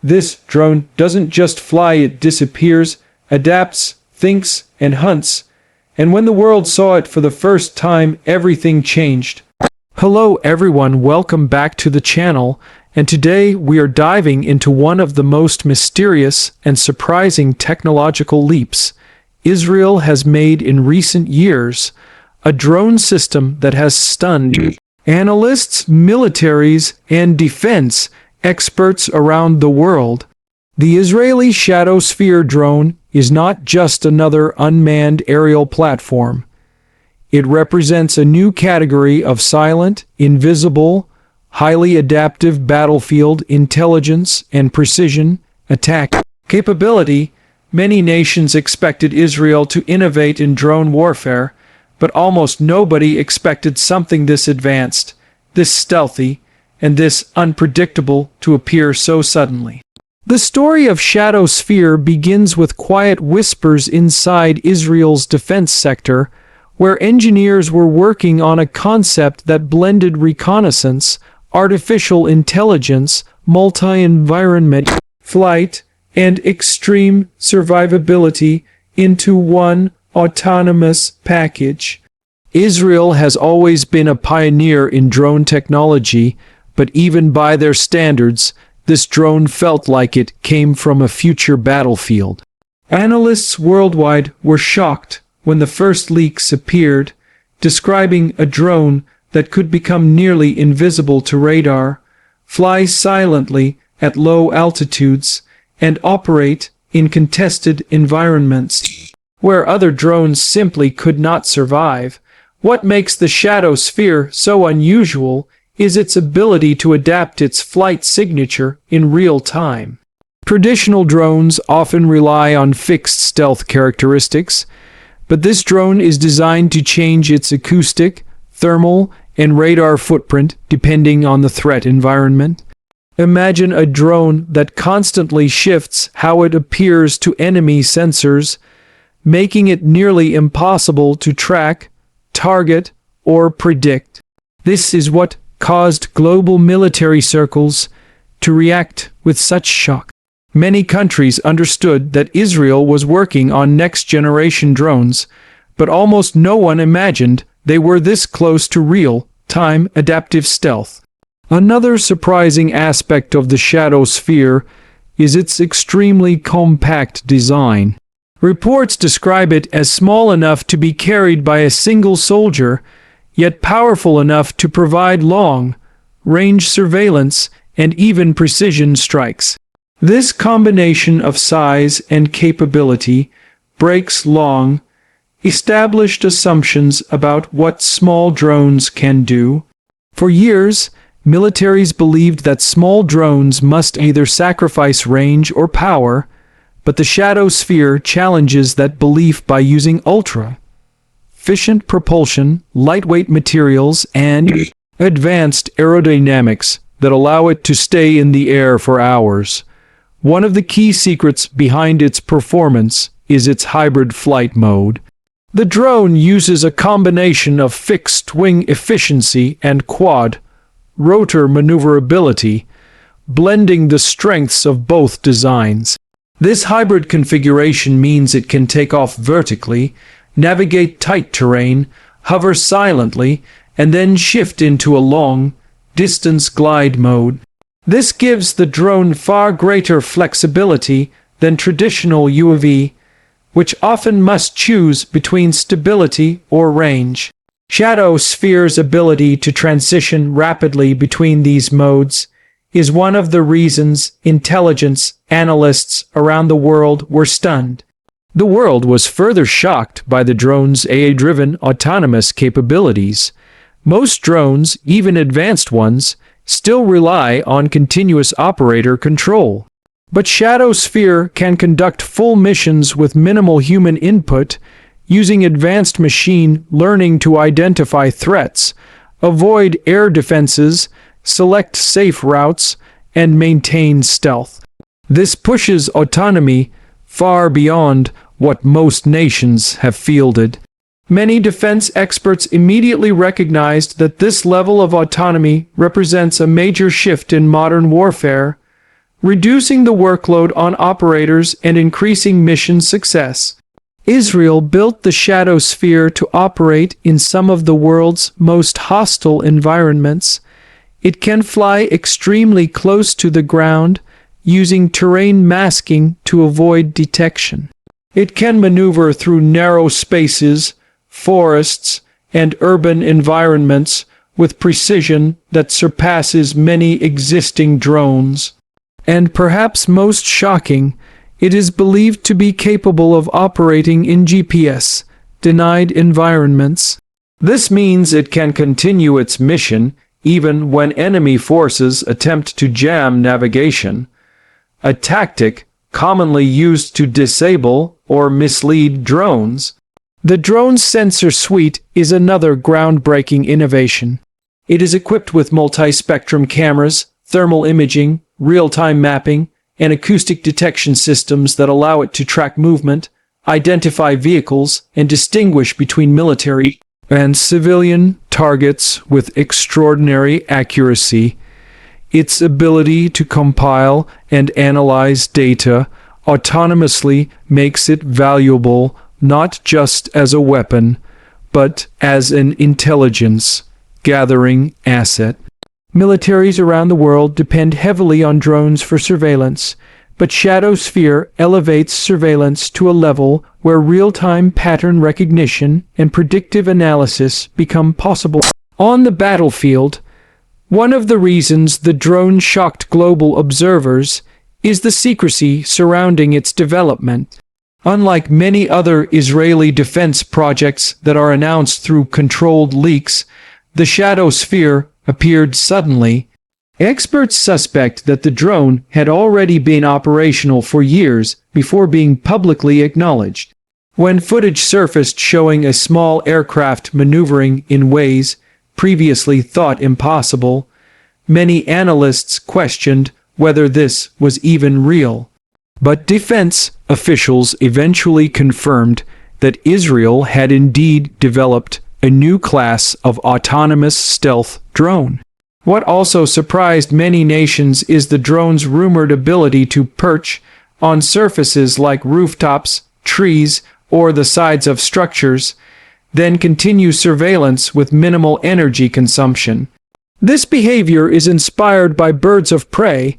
This drone doesn't just fly, it disappears, adapts, thinks, and hunts. And when the world saw it for the first time, everything changed. Hello everyone, welcome back to the channel, and today we are diving into one of the most mysterious and surprising technological leaps Israel has made in recent years, a drone system that has stunned analysts, militaries, and defense experts around the world. The Israeli ShadowSphere Drone is not just another unmanned aerial platform. It represents a new category of silent, invisible, highly adaptive battlefield intelligence and precision attack capability. Many nations expected Israel to innovate in drone warfare, but almost nobody expected something this advanced, this stealthy, and this unpredictable to appear so suddenly. The story of ShadowSphere begins with quiet whispers inside Israel's defense sector, where engineers were working on a concept that blended reconnaissance, artificial intelligence, multi-environment flight, and extreme survivability into one autonomous package. Israel has always been a pioneer in drone technology, but even by their standards, this drone felt like it came from a future battlefield. Analysts worldwide were shocked when the first leaks appeared, describing a drone that could become nearly invisible to radar, fly silently at low altitudes, and operate in contested environments where other drones simply could not survive. What makes the ShadowSphere so unusual is its ability to adapt its flight signature in real time. Traditional drones often rely on fixed stealth characteristics, but this drone is designed to change its acoustic, thermal, and radar footprint depending on the threat environment. Imagine a drone that constantly shifts how it appears to enemy sensors, making it nearly impossible to track, target, or predict. This is what caused global military circles to react with such shock. Many countries understood that Israel was working on next-generation drones, but almost no one imagined they were this close to real-time adaptive stealth. Another surprising aspect of the ShadowSphere is its extremely compact design. Reports describe it as small enough to be carried by a single soldier, yet powerful enough to provide long-range surveillance and even precision strikes. This combination of size and capability breaks long-established assumptions about what small drones can do. For years, militaries believed that small drones must either sacrifice range or power, but the ShadowSphere challenges that belief by using ultra-efficient propulsion, lightweight materials, and advanced aerodynamics that allow it to stay in the air for hours. One of the key secrets behind its performance is its hybrid flight mode. The drone uses a combination of fixed-wing efficiency and quad-rotor maneuverability, blending the strengths of both designs. This hybrid configuration means it can take off vertically, navigate tight terrain, hover silently, and then shift into a long-distance glide mode. This gives the drone far greater flexibility than traditional UAV, which often must choose between stability or range. ShadowSphere's ability to transition rapidly between these modes is one of the reasons intelligence analysts around the world were stunned. The world was further shocked by the drone's AI-driven autonomous capabilities. Most drones, even advanced ones, still rely on continuous operator control. But ShadowSphere can conduct full missions with minimal human input, using advanced machine learning to identify threats, avoid air defenses, select safe routes, and maintain stealth. This pushes autonomy far beyond what most nations have fielded. Many defense experts immediately recognized that this level of autonomy represents a major shift in modern warfare, reducing the workload on operators and increasing mission success. Israel built the ShadowSphere to operate in some of the world's most hostile environments. It can fly extremely close to the ground, using terrain masking to avoid detection. It can maneuver through narrow spaces, forests, and urban environments with precision that surpasses many existing drones. And perhaps most shocking, it is believed to be capable of operating in GPS-denied environments. This means it can continue its mission even when enemy forces attempt to jam navigation, a tactic commonly used to disable or mislead drones. The drone's sensor suite is another groundbreaking innovation. It is equipped with multi-spectrum cameras, thermal imaging, real-time mapping, and acoustic detection systems that allow it to track movement, identify vehicles, and distinguish between military and civilian targets with extraordinary accuracy. Its ability to compile and analyze data autonomously makes it valuable not just as a weapon, but as an intelligence-gathering asset. Militaries around the world depend heavily on drones for surveillance, but ShadowSphere elevates surveillance to a level where real-time pattern recognition and predictive analysis become possible. On the battlefield, one of the reasons the drone shocked global observers is the secrecy surrounding its development. Unlike many other Israeli defense projects that are announced through controlled leaks, the ShadowSphere appeared suddenly. Experts suspect that the drone had already been operational for years before being publicly acknowledged. When footage surfaced showing a small aircraft maneuvering in ways previously thought impossible, many analysts questioned whether this was even real. But defense officials eventually confirmed that Israel had indeed developed a new class of autonomous stealth drone. What also surprised many nations is the drone's rumored ability to perch on surfaces like rooftops, trees, or the sides of structures, then continue surveillance with minimal energy consumption. This behavior is inspired by birds of prey,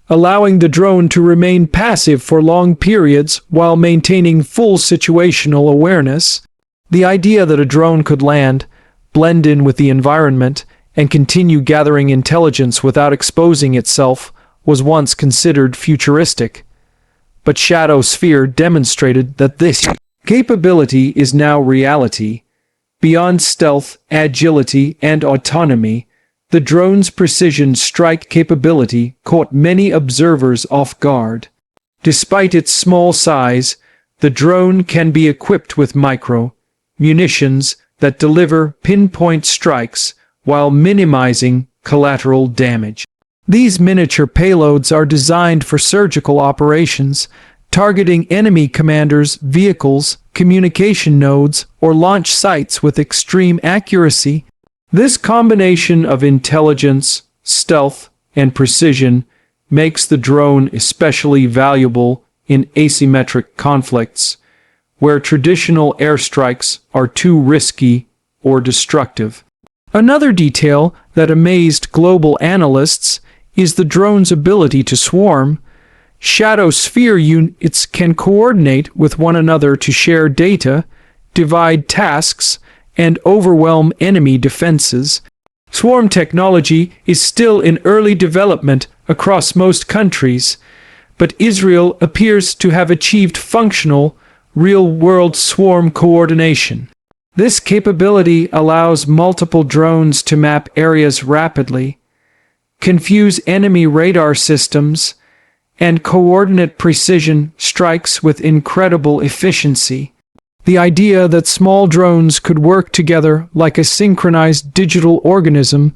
allowing the drone to remain passive for long periods while maintaining full situational awareness. The idea that a drone could land, blend in with the environment, and continue gathering intelligence without exposing itself was once considered futuristic. But ShadowSphere demonstrated that this capability is now reality. Beyond stealth, agility, and autonomy, the drone's precision strike capability caught many observers off guard. Despite its small size, the drone can be equipped with munitions that deliver pinpoint strikes while minimizing collateral damage. These miniature payloads are designed for surgical operations, targeting enemy commanders, vehicles, communication nodes, or launch sites with extreme accuracy. This combination of intelligence, stealth, and precision makes the drone especially valuable in asymmetric conflicts, where traditional airstrikes are too risky or destructive. Another detail that amazed global analysts is the drone's ability to swarm. ShadowSphere units can coordinate with one another to share data, divide tasks, and overwhelm enemy defenses. Swarm technology is still in early development across most countries, but Israel appears to have achieved functional, real-world swarm coordination. This capability allows multiple drones to map areas rapidly, confuse enemy radar systems, and coordinate precision strikes with incredible efficiency. The idea that small drones could work together like a synchronized digital organism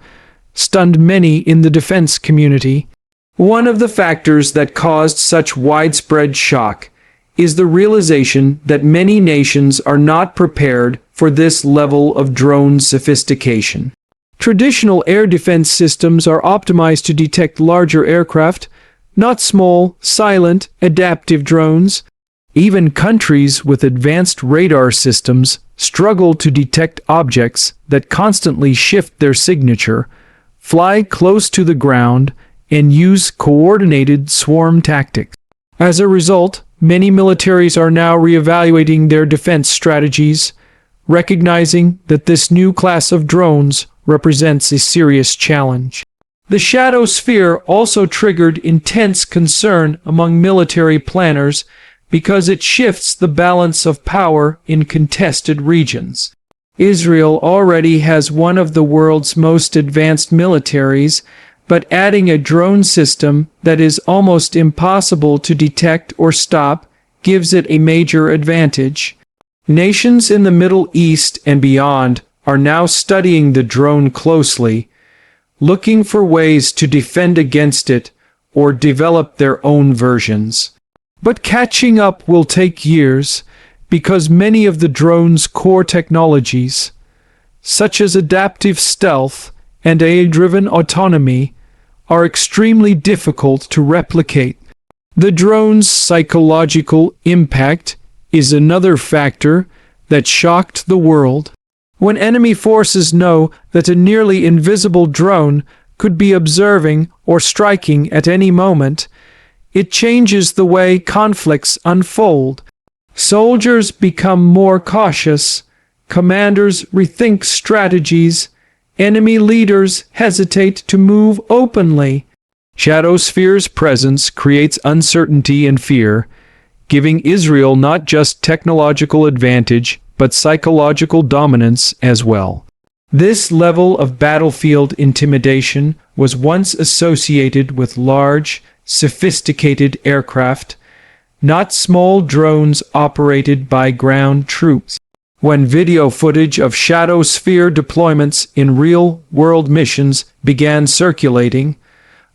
stunned many in the defense community. One of the factors that caused such widespread shock is the realization that many nations are not prepared for this level of drone sophistication. Traditional air defense systems are optimized to detect larger aircraft, not small, silent, adaptive drones. Even countries with advanced radar systems struggle to detect objects that constantly shift their signature, fly close to the ground, and use coordinated swarm tactics. As a result, many militaries are now reevaluating their defense strategies, recognizing that this new class of drones represents a serious challenge. The ShadowSphere also triggered intense concern among military planners because it shifts the balance of power in contested regions. Israel already has one of the world's most advanced militaries, but adding a drone system that is almost impossible to detect or stop gives it a major advantage. Nations in the Middle East and beyond are now studying the drone closely, looking for ways to defend against it or develop their own versions. But catching up will take years because many of the drone's core technologies, such as adaptive stealth and AI-driven autonomy, are extremely difficult to replicate. The drone's psychological impact is another factor that shocked the world. When enemy forces know that a nearly invisible drone could be observing or striking at any moment, it changes the way conflicts unfold. Soldiers become more cautious, commanders rethink strategies, enemy leaders hesitate to move openly. ShadowSphere's presence creates uncertainty and fear, giving Israel not just technological advantage, but psychological dominance as well. This level of battlefield intimidation was once associated with large, sophisticated aircraft, not small drones operated by ground troops. When video footage of ShadowSphere deployments in real-world missions began circulating,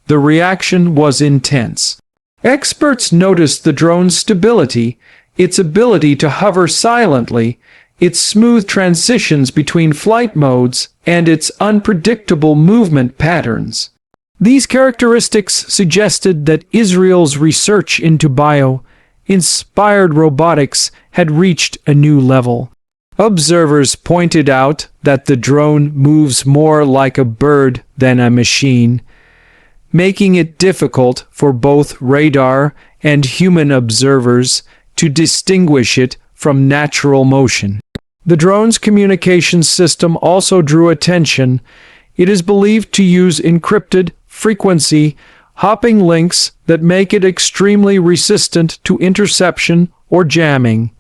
the reaction was intense. Experts noticed the drone's stability, its ability to hover silently, its smooth transitions between flight modes, and its unpredictable movement patterns. These characteristics suggested that Israel's research into bio-inspired robotics had reached a new level. Observers pointed out that the drone moves more like a bird than a machine, making it difficult for both radar and human observers to distinguish it from natural motion. The drone's communications system also drew attention. It is believed to use encrypted frequency hopping links that make it extremely resistant to interception or jamming.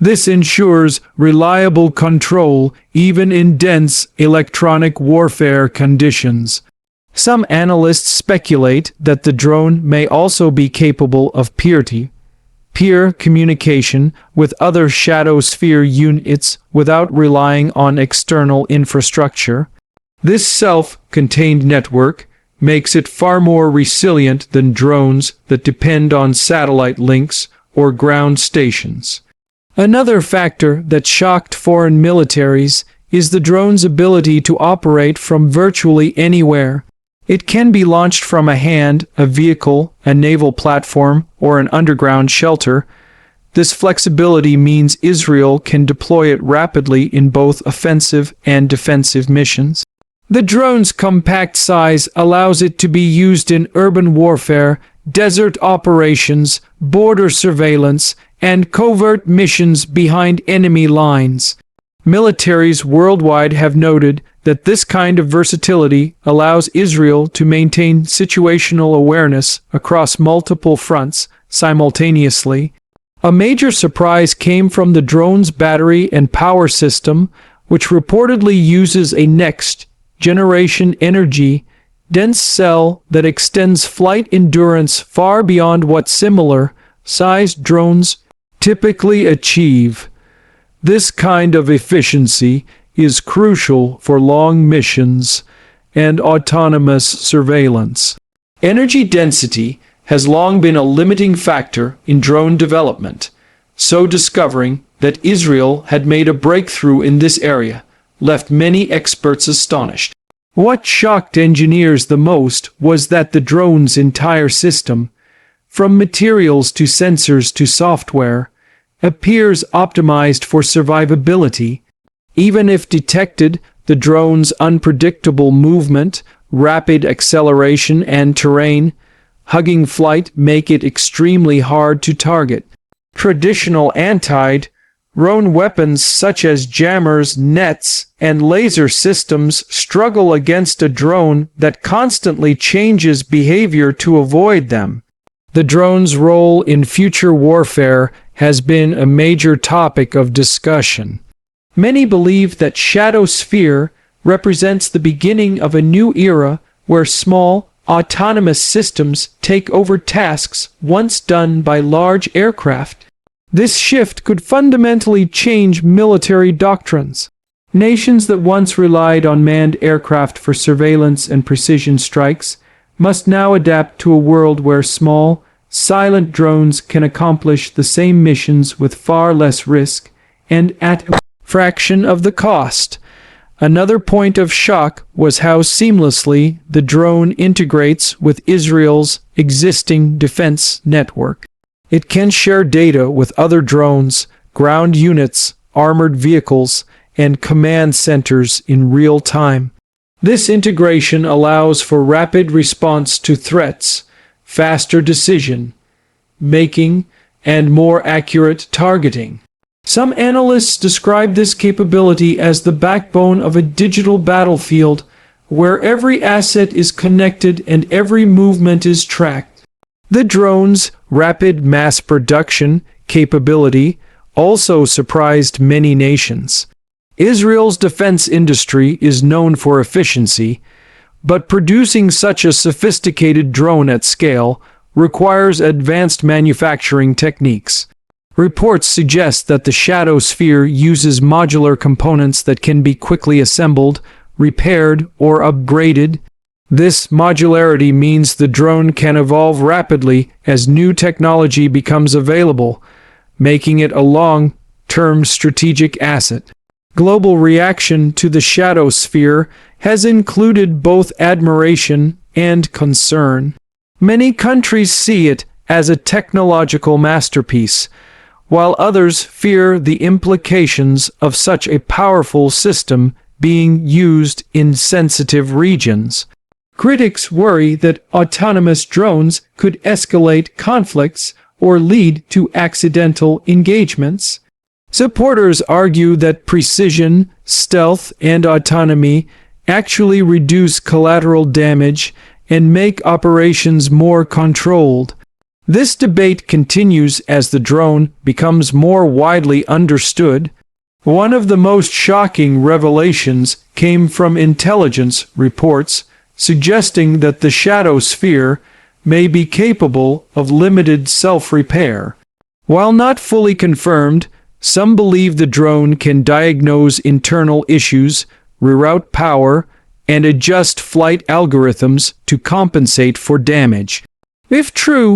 This ensures reliable control even in dense electronic warfare conditions. Some analysts speculate that the drone may also be capable of peer-to-peer communication with other ShadowSphere units without relying on external infrastructure. This self-contained network makes it far more resilient than drones that depend on satellite links or ground stations. Another factor that shocked foreign militaries is the drone's ability to operate from virtually anywhere. It can be launched from a vehicle, a naval platform, or an underground shelter. This flexibility means Israel can deploy it rapidly in both offensive and defensive missions. The drone's compact size allows it to be used in urban warfare, desert operations, border surveillance, and covert missions behind enemy lines. Militaries worldwide have noted that this kind of versatility allows Israel to maintain situational awareness across multiple fronts simultaneously. A major surprise came from the drone's battery and power system, which reportedly uses a next-generation energy-dense cell that extends flight endurance far beyond what similar-sized drones typically achieve. This kind of efficiency is crucial for long missions and autonomous surveillance. Energy density has long been a limiting factor in drone development, so discovering that Israel had made a breakthrough in this area left many experts astonished. What shocked engineers the most was that the drone's entire system, from materials to sensors to software, appears optimized for survivability. Even if detected, the drone's unpredictable movement, rapid acceleration, and terrain-hugging flight make it extremely hard to target. Traditional anti-drone weapons such as jammers, nets, and laser systems struggle against a drone that constantly changes behavior to avoid them. The drone's role in future warfare has been a major topic of discussion. Many believe that ShadowSphere represents the beginning of a new era where small, autonomous systems take over tasks once done by large aircraft. This shift could fundamentally change military doctrines. Nations that once relied on manned aircraft for surveillance and precision strikes must now adapt to a world where small, silent drones can accomplish the same missions with far less risk and at a fraction of the cost. Another point of shock was how seamlessly the drone integrates with Israel's existing defense network. It can share data with other drones, ground units, armored vehicles, and command centers in real time. This integration allows for rapid response to threats, faster decision-making, and more accurate targeting. Some analysts describe this capability as the backbone of a digital battlefield, where every asset is connected and every movement is tracked. The drone's rapid mass production capability also surprised many nations. Israel's defense industry is known for efficiency, but producing such a sophisticated drone at scale requires advanced manufacturing techniques. Reports suggest that the ShadowSphere uses modular components that can be quickly assembled, repaired, or upgraded. This modularity means the drone can evolve rapidly as new technology becomes available, making it a long-term strategic asset. Global reaction to the ShadowSphere has included both admiration and concern. Many countries see it as a technological masterpiece, while others fear the implications of such a powerful system being used in sensitive regions. Critics worry that autonomous drones could escalate conflicts or lead to accidental engagements. Supporters argue that precision, stealth, and autonomy actually reduce collateral damage and make operations more controlled. This debate continues as the drone becomes more widely understood. One of the most shocking revelations came from intelligence reports suggesting that the ShadowSphere may be capable of limited self-repair. While not fully confirmed, some believe the drone can diagnose internal issues, reroute power, and adjust flight algorithms to compensate for damage. If true,